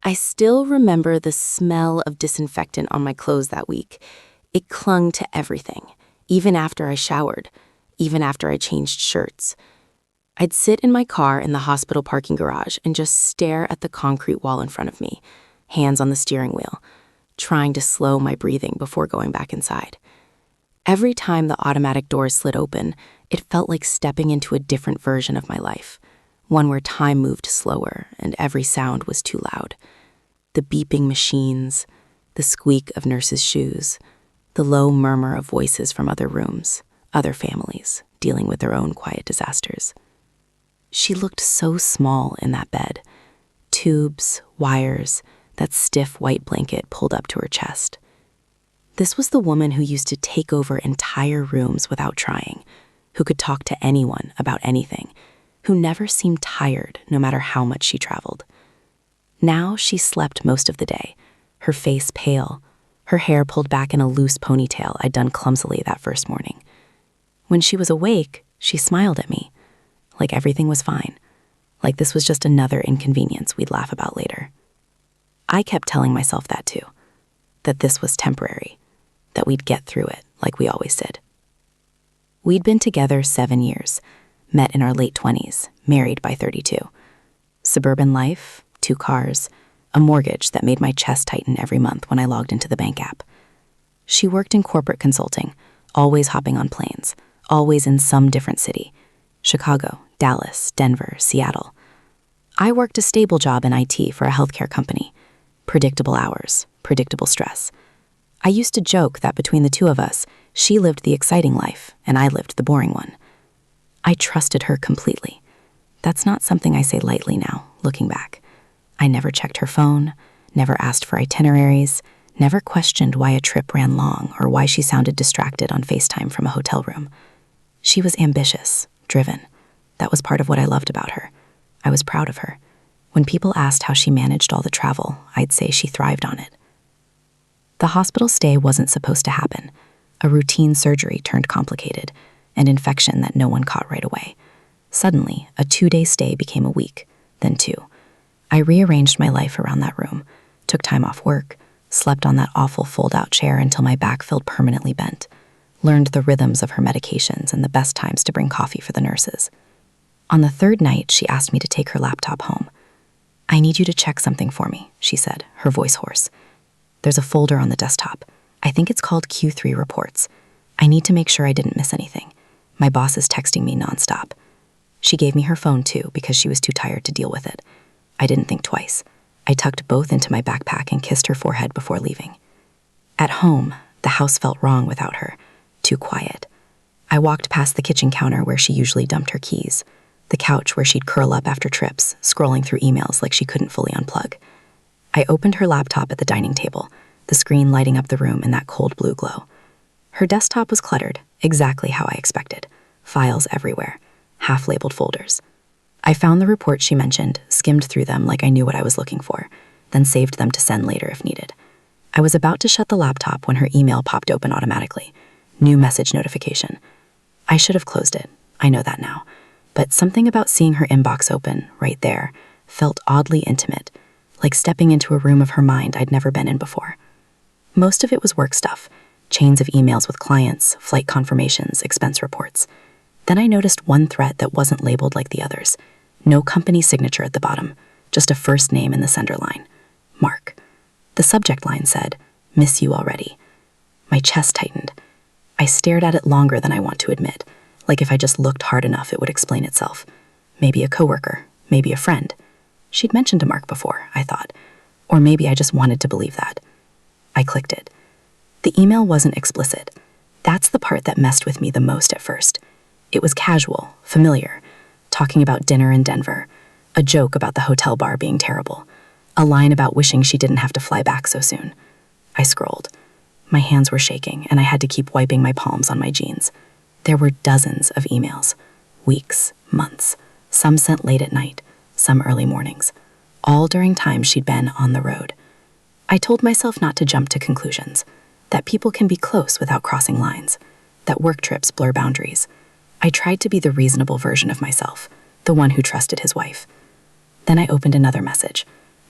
I still remember the smell of disinfectant on my clothes that week. It clung to everything, even after I showered, even after I changed shirts. I'd sit in my car in the hospital parking garage and just stare at the concrete wall in front of me, hands on the steering wheel, trying to slow my breathing before going back inside. Every time the automatic doors slid open, it felt like stepping into a different version of my life, one where time moved slower and every sound was too loud. The beeping machines, the squeak of nurses' shoes, the low murmur of voices from other rooms, other families dealing with their own quiet disasters. She looked so small in that bed. Tubes, wires, that stiff white blanket pulled up to her chest. This was the woman who used to take over entire rooms without trying, who could talk to anyone about anything, who never seemed tired no matter how much she traveled. Now she slept most of the day, her face pale, her hair pulled back in a loose ponytail I'd done clumsily that first morning. When she was awake, she smiled at me, like everything was fine, like this was just another inconvenience we'd laugh about later. I kept telling myself that too, that this was temporary, that we'd get through it like we always did. We'd been together 7 years, met in our late 20s, married by 32. Suburban life, 2 cars, a mortgage that made my chest tighten every month when I logged into the bank app. She worked in corporate consulting, always hopping on planes, always in some different city: Chicago, Dallas, Denver, Seattle. I worked a stable job in IT for a healthcare company. Predictable hours, predictable stress. I used to joke that between the two of us, she lived the exciting life and I lived the boring one. I trusted her completely. That's not something I say lightly now, looking back. I never checked her phone, never asked for itineraries, never questioned why a trip ran long or why she sounded distracted on FaceTime from a hotel room. She was ambitious, driven. That was part of what I loved about her. I was proud of her. When people asked how she managed all the travel, I'd say she thrived on it. The hospital stay wasn't supposed to happen. A routine surgery turned complicated, an infection that no one caught right away. Suddenly, a 2-day stay became a week, then 2. I rearranged my life around that room, took time off work, slept on that awful fold-out chair until my back felt permanently bent, learned the rhythms of her medications and the best times to bring coffee for the nurses. On the 3rd night, she asked me to take her laptop home. "I need you to check something for me," she said, her voice hoarse. "There's a folder on the desktop. I think it's called Q3 Reports. I need to make sure I didn't miss anything. My boss is texting me nonstop." She gave me her phone too because she was too tired to deal with it. I didn't think twice. I tucked both into my backpack and kissed her forehead before leaving. At home, the house felt wrong without her, too quiet. I walked past the kitchen counter where she usually dumped her keys, the couch where she'd curl up after trips, scrolling through emails like she couldn't fully unplug. I opened her laptop at the dining table, the screen lighting up the room in that cold blue glow. Her desktop was cluttered, exactly how I expected. Files everywhere, half-labeled folders. I found the reports she mentioned, skimmed through them like I knew what I was looking for, then saved them to send later if needed. I was about to shut the laptop when her email popped open automatically. New message notification. I should have closed it, I know that now. But something about seeing her inbox open, right there, felt oddly intimate, like stepping into a room of her mind I'd never been in before. Most of it was work stuff, chains of emails with clients, flight confirmations, expense reports. Then I noticed one threat that wasn't labeled like the others. No company signature at the bottom, just a first name in the sender line. Mark. The subject line said, "Miss you already." My chest tightened. I stared at it longer than I want to admit, like if I just looked hard enough it would explain itself. Maybe a coworker, maybe a friend. She'd mentioned a Mark before, I thought. Or maybe I just wanted to believe that. I clicked it. The email wasn't explicit. That's the part that messed with me the most at first. It was casual, familiar, talking about dinner in Denver, a joke about the hotel bar being terrible, a line about wishing she didn't have to fly back so soon. I scrolled. My hands were shaking, and I had to keep wiping my palms on my jeans. There were dozens of emails, weeks, months, some sent late at night, some early mornings, all during times she'd been on the road. I told myself not to jump to conclusions, that people can be close without crossing lines, that work trips blur boundaries. I tried to be the reasonable version of myself, the one who trusted his wife. Then I opened another message.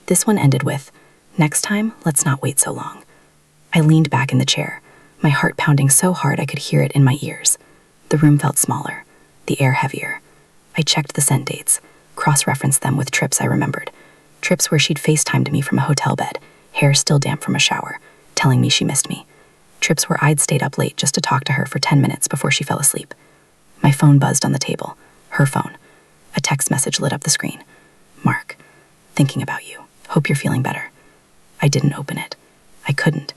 This one ended with, "Next time, let's not wait so long." I leaned back in the chair, my heart pounding so hard I could hear it in my ears. The room felt smaller, the air heavier. I checked the sent dates, cross-referenced them with trips I remembered. Trips where she'd FaceTimed me from a hotel bed, hair still damp from a shower, telling me she missed me. Trips where I'd stayed up late just to talk to her for 10 minutes before she fell asleep. My phone buzzed on the table, her phone. A text message lit up the screen. "Mark, thinking about you. Hope you're feeling better." I didn't open it. I couldn't.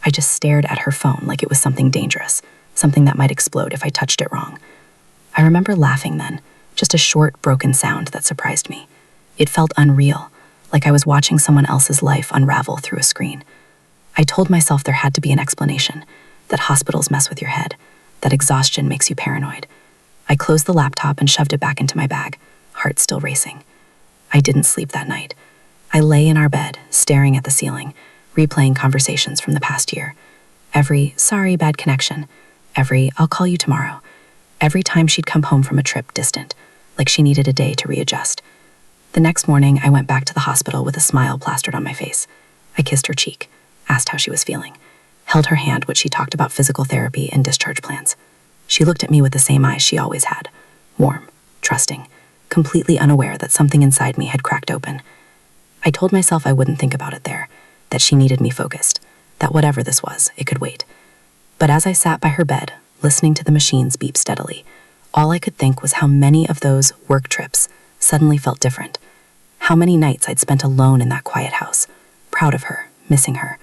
I just stared at her phone like it was something dangerous, something that might explode if I touched it wrong. I remember laughing then, just a short, broken sound that surprised me. It felt unreal, like I was watching someone else's life unravel through a screen. I told myself there had to be an explanation, that hospitals mess with your head, that exhaustion makes you paranoid. I closed the laptop and shoved it back into my bag, heart still racing. I didn't sleep that night. I lay in our bed, staring at the ceiling, replaying conversations from the past year. Every, "Sorry, bad connection." Every, "I'll call you tomorrow." Every time she'd come home from a trip distant, like she needed a day to readjust. The next morning, I went back to the hospital with a smile plastered on my face. I kissed her cheek, asked how she was feeling, held her hand while she talked about physical therapy and discharge plans. She looked at me with the same eyes she always had, warm, trusting, completely unaware that something inside me had cracked open. I told myself I wouldn't think about it there, that she needed me focused, that whatever this was, it could wait. But as I sat by her bed, listening to the machines beep steadily, all I could think was how many of those work trips suddenly felt different. How many nights I'd spent alone in that quiet house, proud of her, missing her,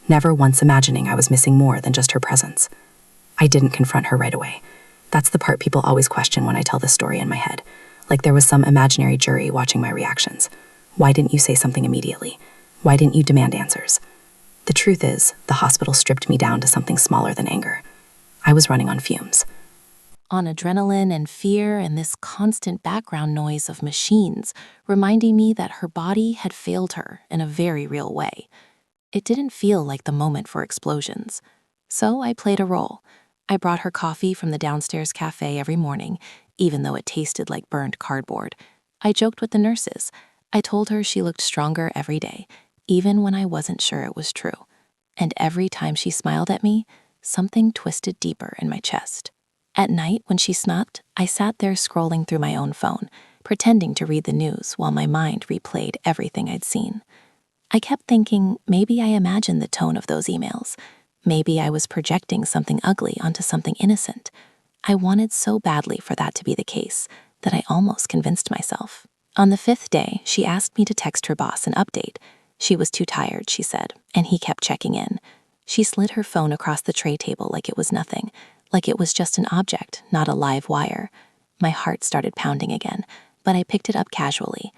never once imagining I was missing more than just her presence. I didn't confront her right away. That's the part people always question when I tell this story in my head, like there was some imaginary jury watching my reactions. Why didn't you say something immediately? Why didn't you demand answers? The truth is, the hospital stripped me down to something smaller than anger. I was running on fumes. On adrenaline and fear and this constant background noise of machines, reminding me that her body had failed her in a very real way. It didn't feel like the moment for explosions. So I played a role. I brought her coffee from the downstairs cafe every morning, even though it tasted like burned cardboard. I joked with the nurses. I told her she looked stronger every day, even when I wasn't sure it was true. And every time she smiled at me, something twisted deeper in my chest. At night, when she slept, I sat there scrolling through my own phone, pretending to read the news while my mind replayed everything I'd seen. I kept thinking maybe I imagined the tone of those emails. Maybe I was projecting something ugly onto something innocent. I wanted so badly for that to be the case that I almost convinced myself. On the 5th day, she asked me to text her boss an update. She was too tired, she said, and he kept checking in. She slid her phone across the tray table like it was nothing, like it was just an object, not a live wire. My heart started pounding again, but I picked it up casually.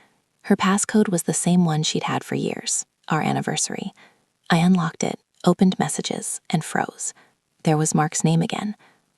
Her passcode was the same one she'd had for years, our anniversary. I unlocked it, opened messages, and froze. There was Mark's name again.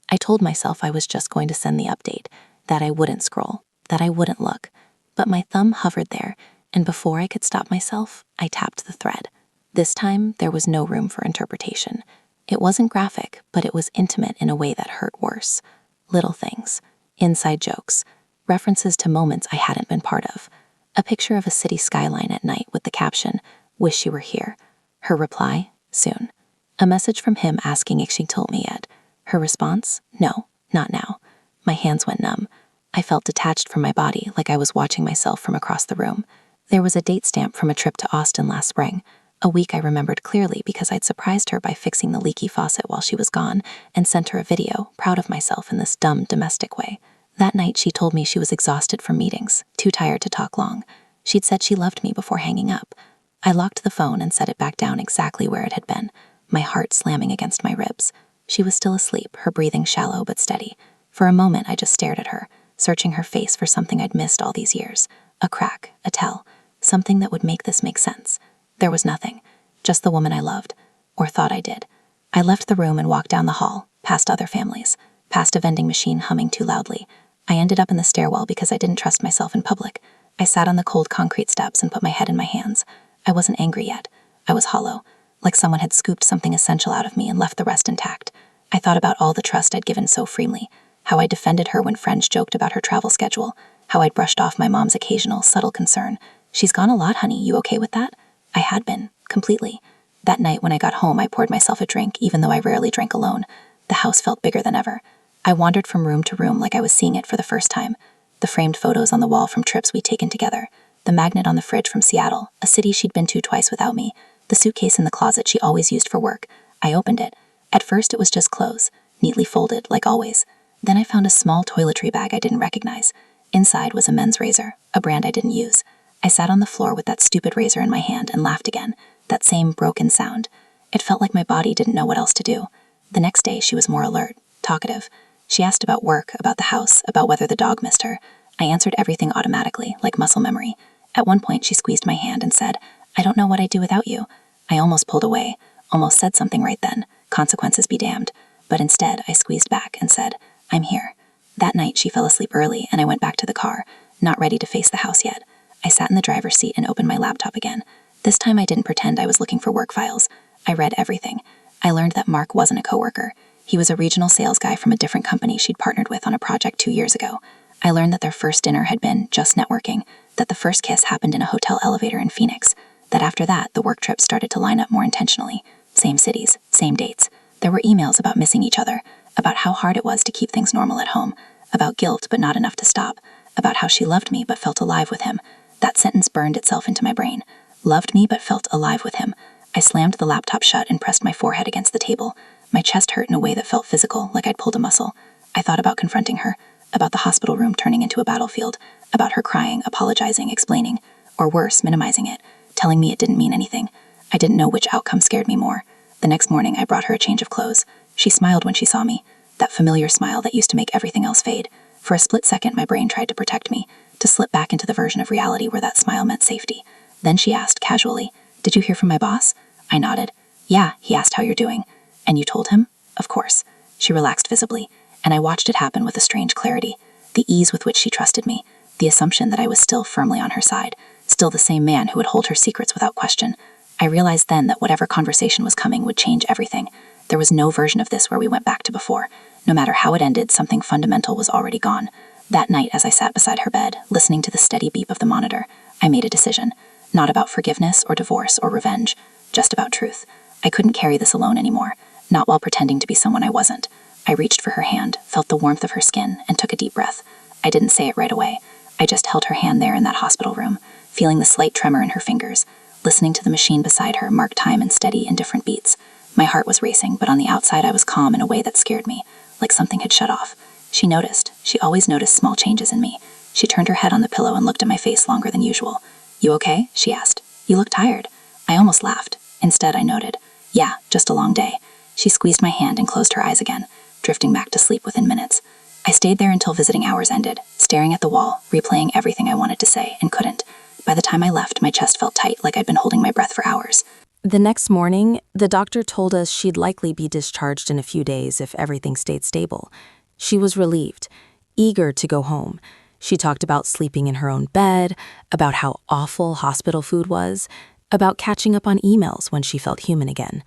I told myself I was just going to send the update, that I wouldn't scroll, that I wouldn't look. But my thumb hovered there, and before I could stop myself, I tapped the thread. This time, there was no room for interpretation. It wasn't graphic, but it was intimate in a way that hurt worse. Little things, inside jokes, references to moments I hadn't been part of. A picture of a city skyline at night with the caption, "Wish you were here." Her reply, "Soon." A message from him asking if she told me yet. Her response, "No, not now." My hands went numb. I felt detached from my body, like I was watching myself from across the room. There was a date stamp from a trip to Austin last spring, a week I remembered clearly because I'd surprised her by fixing the leaky faucet while she was gone and sent her a video, proud of myself in this dumb domestic way. That night she told me she was exhausted from meetings, too tired to talk long. She'd said she loved me before hanging up. I locked the phone and set it back down exactly where it had been, my heart slamming against my ribs. She was still asleep, her breathing shallow but steady. For a moment I just stared at her, searching her face for something I'd missed all these years. A crack, a tell, something that would make this make sense. There was nothing, just the woman I loved, or thought I did. I left the room and walked down the hall, past other families, past a vending machine humming too loudly. I ended up in the stairwell because I didn't trust myself in public. I sat on the cold concrete steps and put my head in my hands. I wasn't angry yet. I was hollow, like someone had scooped something essential out of me and left the rest intact. I thought about all the trust I'd given so freely, how I defended her when friends joked about her travel schedule, how I'd brushed off my mom's occasional subtle concern. "She's gone a lot, honey. You okay with that?" I had been, completely. That night when I got home, I poured myself a drink, even though I rarely drank alone. The house felt bigger than ever. I wandered from room to room like I was seeing it for the first time. The framed photos on the wall from trips we'd taken together. The magnet on the fridge from Seattle, a city she'd been to twice without me. The suitcase in the closet she always used for work. I opened it. At first it was just clothes, neatly folded, like always. Then I found a small toiletry bag I didn't recognize. Inside was a men's razor, a brand I didn't use. I sat on the floor with that stupid razor in my hand and laughed again, that same broken sound. It felt like my body didn't know what else to do. The next day she was more alert, talkative. She asked about work, about the house, about whether the dog missed her. I answered everything automatically, like muscle memory. At one point she squeezed my hand and said, "I don't know what I'd do without you." I almost pulled away, almost said something right then, consequences be damned. But instead I squeezed back and said, "I'm here." That night she fell asleep early and I went back to the car, not ready to face the house yet. I sat in the driver's seat and opened my laptop again. This time I didn't pretend I was looking for work files. I read everything. I learned that Mark wasn't a coworker. He was a regional sales guy from a different company she'd partnered with on a project 2 years ago. I learned that their first dinner had been just networking, that the first kiss happened in a hotel elevator in Phoenix, that after that the work trips started to line up more intentionally. Same cities, same dates. There were emails about missing each other, about how hard it was to keep things normal at home, about guilt but not enough to stop, about how she loved me but felt alive with him. That sentence burned itself into my brain. Loved me but felt alive with him. I slammed the laptop shut and pressed my forehead against the table. My chest hurt in a way that felt physical, like I'd pulled a muscle. I thought about confronting her, about the hospital room turning into a battlefield, about her crying, apologizing, explaining, or worse, minimizing it, telling me it didn't mean anything. I didn't know which outcome scared me more. The next morning, I brought her a change of clothes. She smiled when she saw me, that familiar smile that used to make everything else fade. For a split second, my brain tried to protect me, to slip back into the version of reality where that smile meant safety. Then she asked, casually, "Did you hear from my boss?" I nodded. "Yeah," he asked how you're doing. "And you told him?" "Of course." She relaxed visibly, and I watched it happen with a strange clarity, the ease with which she trusted me, the assumption that I was still firmly on her side, still the same man who would hold her secrets without question. I realized then that whatever conversation was coming would change everything. There was no version of this where we went back to before. No matter how it ended, something fundamental was already gone. That night, as I sat beside her bed, listening to the steady beep of the monitor, I made a decision. Not about forgiveness or divorce or revenge, just about truth. I couldn't carry this alone anymore, not while pretending to be someone I wasn't. I reached for her hand, felt the warmth of her skin, and took a deep breath. I didn't say it right away. I just held her hand there in that hospital room, feeling the slight tremor in her fingers, listening to the machine beside her mark time in steady, indifferent beats. My heart was racing, but on the outside I was calm in a way that scared me, like something had shut off. She noticed. She always noticed small changes in me. She turned her head on the pillow and looked at my face longer than usual. "You okay?" she asked. "You look tired." I almost laughed. Instead, I noted. "Yeah, just a long day." She squeezed my hand and closed her eyes again, drifting back to sleep within minutes. I stayed there until visiting hours ended, staring at the wall, replaying everything I wanted to say, and couldn't. By the time I left, my chest felt tight, like I'd been holding my breath for hours. The next morning, the doctor told us she'd likely be discharged in a few days if everything stayed stable. She was relieved, eager to go home. She talked about sleeping in her own bed, about how awful hospital food was, about catching up on emails when she felt human again.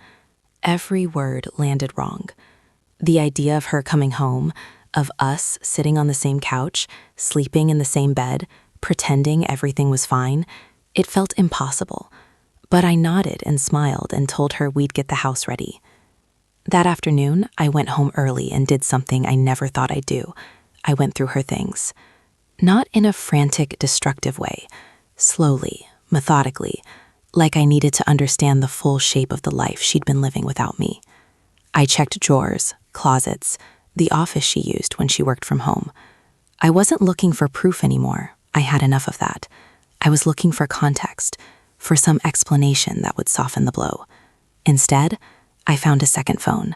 Every word landed wrong. The idea of her coming home, of us sitting on the same couch, sleeping in the same bed, pretending everything was fine, it felt impossible. But I nodded and smiled and told her we'd get the house ready. That afternoon, I went home early and did something I never thought I'd do. I went through her things. Not in a frantic, destructive way. Slowly, methodically, like I needed to understand the full shape of the life she'd been living without me. I checked drawers, closets, the office she used when she worked from home. I wasn't looking for proof anymore. I had enough of that. I was looking for context, for some explanation that would soften the blow. Instead, I found a second phone.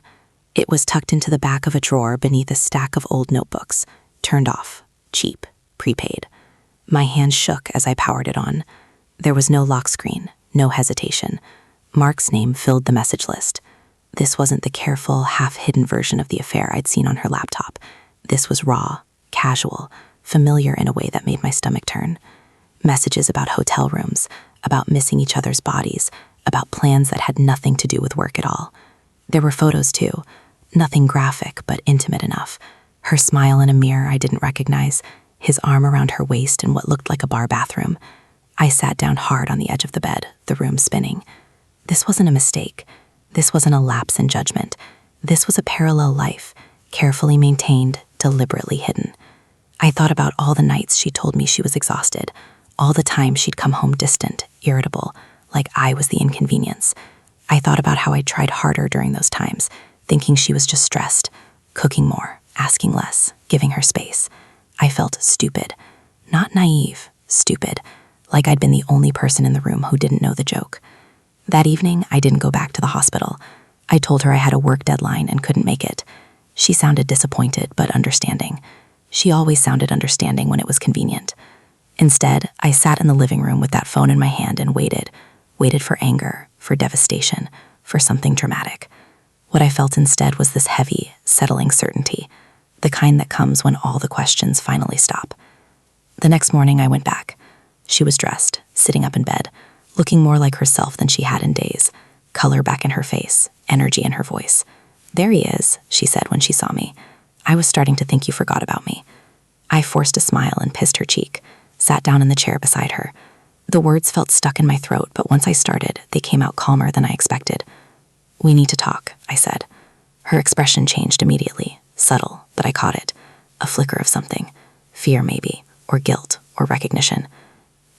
It was tucked into the back of a drawer beneath a stack of old notebooks, turned off, cheap, prepaid. My hand shook as I powered it on. There was no lock screen, no hesitation. Mark's name filled the message list. This wasn't the careful, half-hidden version of the affair I'd seen on her laptop. This was raw, casual, familiar in a way that made my stomach turn. Messages about hotel rooms, about missing each other's bodies, about plans that had nothing to do with work at all. There were photos too, nothing graphic but intimate enough. Her smile in a mirror I didn't recognize, his arm around her waist in what looked like a bar bathroom. I sat down hard on the edge of the bed, the room spinning. This wasn't a mistake. This wasn't a lapse in judgment. This was a parallel life, carefully maintained, deliberately hidden. I thought about all the nights she told me she was exhausted, all the times she'd come home distant, irritable, like I was the inconvenience. I thought about how I tried harder during those times, thinking she was just stressed, cooking more, asking less, giving her space. I felt stupid. Not naive, stupid, like I'd been the only person in the room who didn't know the joke. That evening, I didn't go back to the hospital. I told her I had a work deadline and couldn't make it. She sounded disappointed, but understanding. She always sounded understanding when it was convenient. Instead, I sat in the living room with that phone in my hand and waited for anger, for devastation, for something dramatic. What I felt instead was this heavy, settling certainty, the kind that comes when all the questions finally stop. The next morning, I went back. She was dressed, sitting up in bed, looking more like herself than she had in days, color back in her face, energy in her voice. "There he is," she said when she saw me. "I was starting to think you forgot about me." I forced a smile and kissed her cheek, sat down in the chair beside her. The words felt stuck in my throat, but once I started, they came out calmer than I expected. "We need to talk," I said. Her expression changed immediately, subtle, but I caught it. A flicker of something. Fear, maybe, or guilt, or recognition.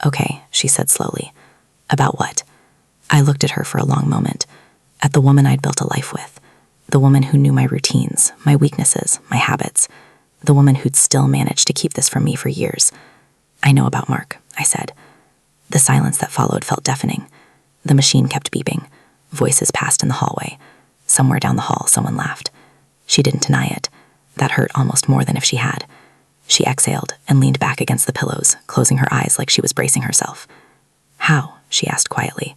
"Okay," she said slowly. "About what?" I looked at her for a long moment, at the woman I'd built a life with, the woman who knew my routines, my weaknesses, my habits, the woman who'd still managed to keep this from me for years. "I know about Mark," I said. The silence that followed felt deafening. The machine kept beeping. Voices passed in the hallway. Somewhere down the hall, someone laughed. She didn't deny it. That hurt almost more than if she had. She exhaled and leaned back against the pillows, closing her eyes like she was bracing herself. "How?" she asked quietly.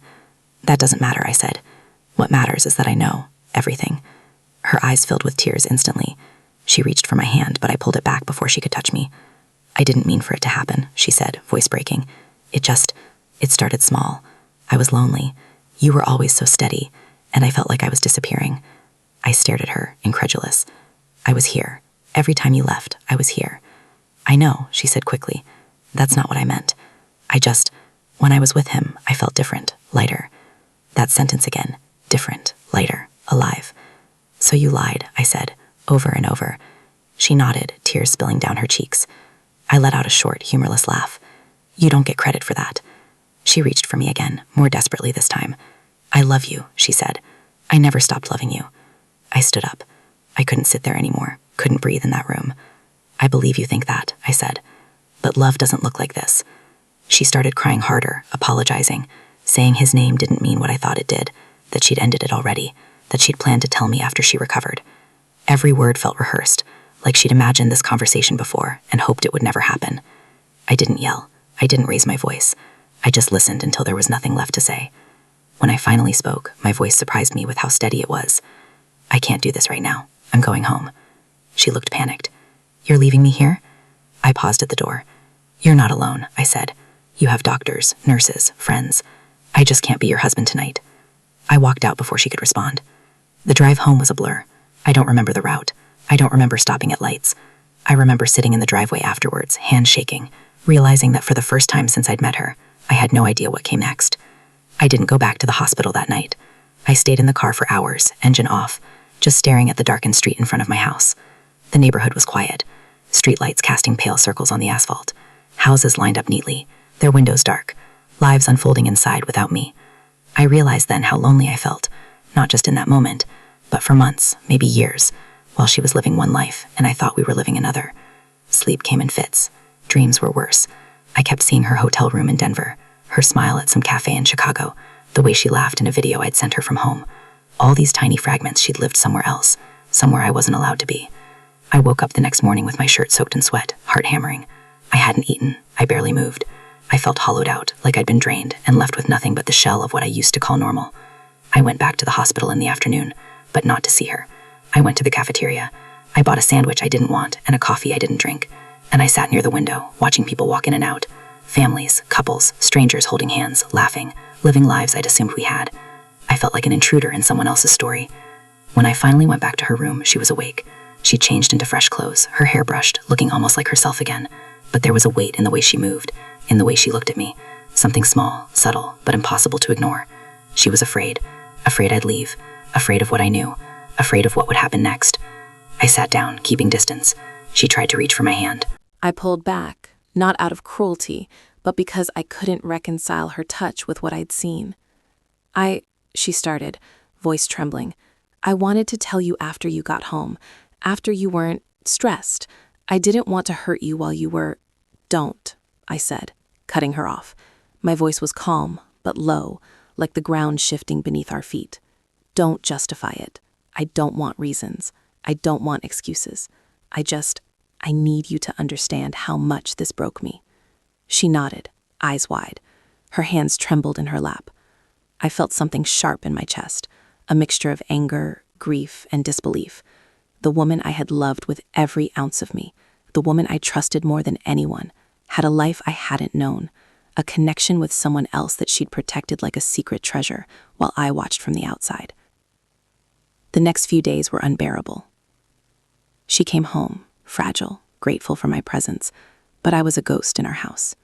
"That doesn't matter," I said. "What matters is that I know everything." Her eyes filled with tears instantly. She reached for my hand, but I pulled it back before she could touch me. "I didn't mean for it to happen," she said, voice breaking. It started small. I was lonely. You were always so steady, and I felt like I was disappearing." I stared at her, incredulous. "I was here. Every time you left, I was here." "I know," she said quickly. "That's not what I meant. When I was with him, I felt different, lighter." That sentence again. Different, lighter, alive. "So you lied," I said, over and over. She nodded, tears spilling down her cheeks. I let out a short, humorless laugh. "You don't get credit for that." She reached for me again, more desperately this time. "I love you," she said. "I never stopped loving you." I stood up. I couldn't sit there anymore, couldn't breathe in that room. "I believe you think that," I said. "But love doesn't look like this." She started crying harder, apologizing, saying his name didn't mean what I thought it did, that she'd ended it already, that she'd planned to tell me after she recovered. Every word felt rehearsed, like she'd imagined this conversation before and hoped it would never happen. I didn't yell. I didn't raise my voice. I just listened until there was nothing left to say. When I finally spoke, my voice surprised me with how steady it was. "I can't do this right now. I'm going home." She looked panicked. "You're leaving me here?" I paused at the door. "You're not alone," I said. "You have doctors, nurses, friends. I just can't be your husband tonight." I walked out before she could respond. The drive home was a blur. I don't remember the route. I don't remember stopping at lights. I remember sitting in the driveway afterwards, hands shaking, realizing that for the first time since I'd met her, I had no idea what came next. I didn't go back to the hospital that night. I stayed in the car for hours, engine off, just staring at the darkened street in front of my house. The neighborhood was quiet, streetlights casting pale circles on the asphalt, houses lined up neatly, their windows dark, lives unfolding inside without me. I realized then how lonely I felt, not just in that moment, but for months, maybe years, while she was living one life and I thought we were living another. Sleep came in fits. Dreams were worse. I kept seeing her hotel room in Denver, her smile at some cafe in Chicago, the way she laughed in a video I'd sent her from home. All these tiny fragments she'd lived somewhere else, somewhere I wasn't allowed to be. I woke up the next morning with my shirt soaked in sweat, heart hammering. I hadn't eaten. I barely moved. I felt hollowed out, like I'd been drained and left with nothing but the shell of what I used to call normal. I went back to the hospital in the afternoon, but not to see her. I went to the cafeteria. I bought a sandwich I didn't want and a coffee I didn't drink, and I sat near the window, watching people walk in and out. Families, couples, strangers holding hands, laughing, living lives I'd assumed we had. I felt like an intruder in someone else's story. When I finally went back to her room, she was awake. She'd changed into fresh clothes, her hair brushed, looking almost like herself again. But there was a weight in the way she moved, in the way she looked at me, Something small, subtle, but impossible to ignore. She was afraid. Afraid I'd leave. Afraid of what I knew. Afraid of what would happen next. I sat down, keeping distance. She tried to reach for my hand. I pulled back, not out of cruelty, but because I couldn't reconcile her touch with what I'd seen. She started, voice trembling. I wanted to tell you after you got home, after you weren't stressed. I didn't want to hurt you while you were... Don't, I said, cutting her off. My voice was calm, but low, like the ground shifting beneath our feet. Don't justify it. I don't want reasons. I don't want excuses. I need you to understand how much this broke me. She nodded, eyes wide. Her hands trembled in her lap. I felt something sharp in my chest, a mixture of anger, grief, and disbelief. The woman I had loved with every ounce of me, the woman I trusted more than anyone, had a life I hadn't known, a connection with someone else that she'd protected like a secret treasure while I watched from the outside. The next few days were unbearable. She came home, fragile, grateful for my presence, but I was a ghost in our house.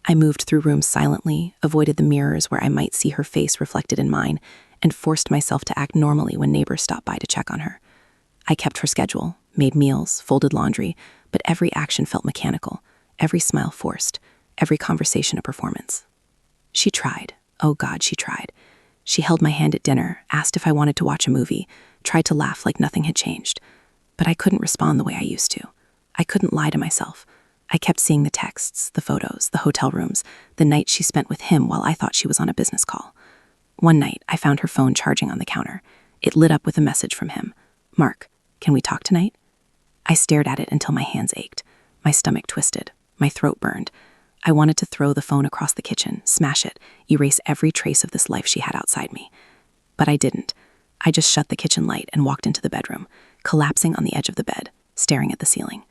I moved through rooms silently, avoided the mirrors where I might see her face reflected in mine, and forced myself to act normally when neighbors stopped by to check on her. I kept her schedule, made meals, folded laundry, but every action felt mechanical, every smile forced, every conversation a performance. She tried. Oh God, she tried. She held my hand at dinner, asked if I wanted to watch a movie, tried to laugh like nothing had changed. But I couldn't respond the way I used to. I couldn't lie to myself. I kept seeing the texts, the photos, the hotel rooms, the nights she spent with him while I thought she was on a business call. One night, I found her phone charging on the counter. It lit up with a message from him. Mark, can we talk tonight? I stared at it until my hands ached. My stomach twisted. My throat burned. I wanted to throw the phone across the kitchen, smash it, erase every trace of this life she had outside me. But I didn't. I just shut the kitchen light and walked into the bedroom, collapsing on the edge of the bed, staring at the ceiling.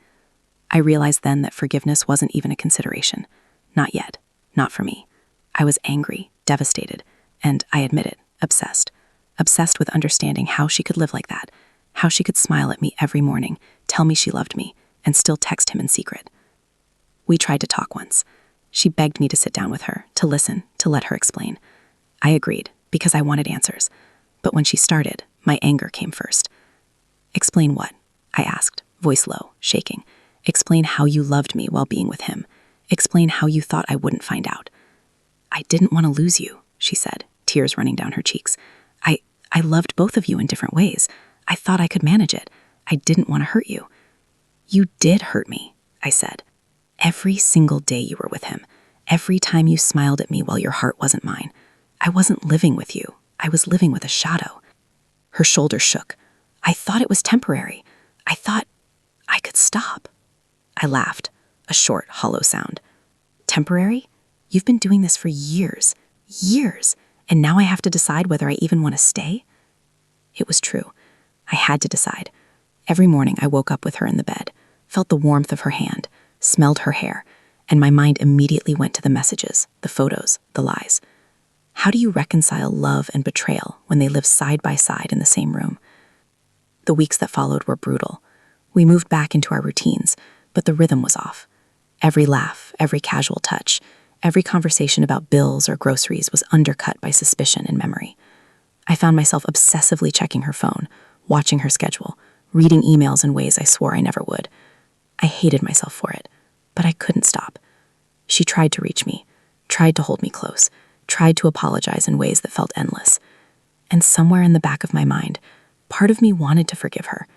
I realized then that forgiveness wasn't even a consideration. Not yet. Not for me. I was angry, devastated, and, I admit it, obsessed. Obsessed with understanding how she could live like that, how she could smile at me every morning, tell me she loved me, and still text him in secret. We tried to talk once. She begged me to sit down with her, to listen, to let her explain. I agreed, because I wanted answers. But when she started, my anger came first. Explain what? I asked, voice low, shaking. Explain how you loved me while being with him. Explain how you thought I wouldn't find out. I didn't want to lose you, she said, tears running down her cheeks. I loved both of you in different ways. I thought I could manage it. I didn't want to hurt you. You did hurt me, I said. Every single day you were with him. Every time you smiled at me while your heart wasn't mine. I wasn't living with you. I was living with a shadow. Her shoulders shook. I thought it was temporary. I thought I could stop. I laughed, a short, hollow sound. Temporary? You've been doing this for years, and now I have to decide whether I even want to stay? It was true. I had to decide. Every morning I woke up with her in the bed, felt the warmth of her hand, smelled her hair, and my mind immediately went to the messages, the photos, the lies. How do you reconcile love and betrayal when they live side by side in the same room? The weeks that followed were brutal. We moved back into our routines, but the rhythm was off. Every laugh, every casual touch, every conversation about bills or groceries was undercut by suspicion and memory. I found myself obsessively checking her phone, watching her schedule, reading emails in ways I swore I never would. I hated myself for it, but I couldn't stop. She tried to reach me, tried to hold me close, tried to apologize in ways that felt endless. And somewhere in the back of my mind, part of me wanted to forgive her.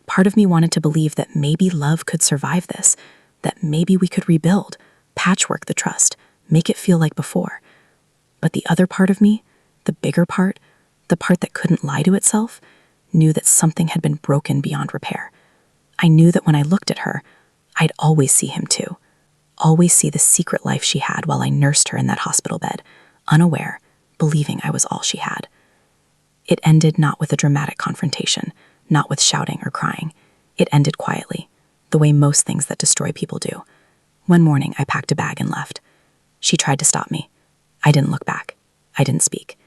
Part of me wanted to believe that maybe love could survive this, that maybe we could rebuild, patchwork the trust, make it feel like before. But the other part of me, the bigger part, the part that couldn't lie to itself, knew that something had been broken beyond repair. I knew that when I looked at her, I'd always see him too. Always see the secret life she had while I nursed her in that hospital bed, unaware, believing I was all she had. It ended not with a dramatic confrontation, not with shouting or crying. It ended quietly, the way most things that destroy people do. One morning, I packed a bag and left. She tried to stop me. I didn't look back. I didn't speak.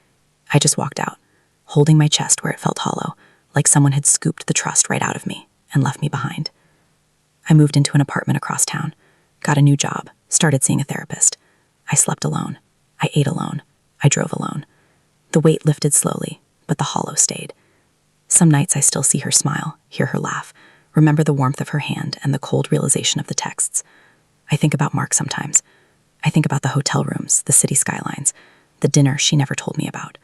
I just walked out, holding my chest where it felt hollow, like someone had scooped the trust right out of me and left me behind. I moved into an apartment across town, got a new job, started seeing a therapist. I slept alone, I ate alone. I drove alone. The weight lifted slowly, but the hollow stayed. Some nights I still see her smile, hear her laugh, remember the warmth of her hand and the cold realization of the texts. I think about Mark sometimes. I think about the hotel rooms, the city skylines, the dinner she never told me about.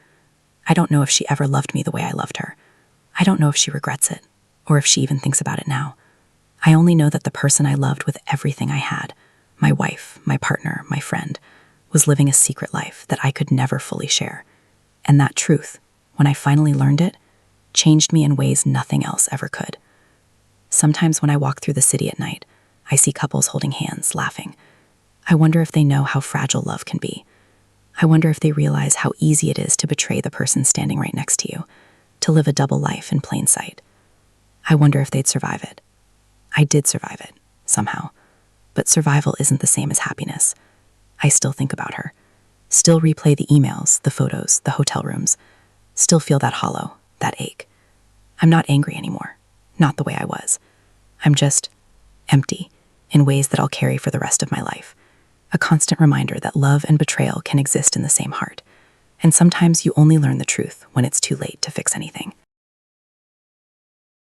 I don't know if she ever loved me the way I loved her. I don't know if she regrets it, or if she even thinks about it now. I only know that the person I loved with everything I had, my wife, my partner, my friend, was living a secret life that I could never fully share. And that truth, when I finally learned it, changed me in ways nothing else ever could. Sometimes when I walk through the city at night, I see couples holding hands, laughing. I wonder if they know how fragile love can be. I wonder if they realize how easy it is to betray the person standing right next to you, to live a double life in plain sight. I wonder if they'd survive it. I did survive it, somehow. But survival isn't the same as happiness. I still think about her. Still replay the emails, the photos, the hotel rooms. Still feel that hollow, that ache. I'm not angry anymore. Not the way I was. I'm just empty in ways that I'll carry for the rest of my life. A constant reminder that love and betrayal can exist in the same heart. And sometimes you only learn the truth when it's too late to fix anything.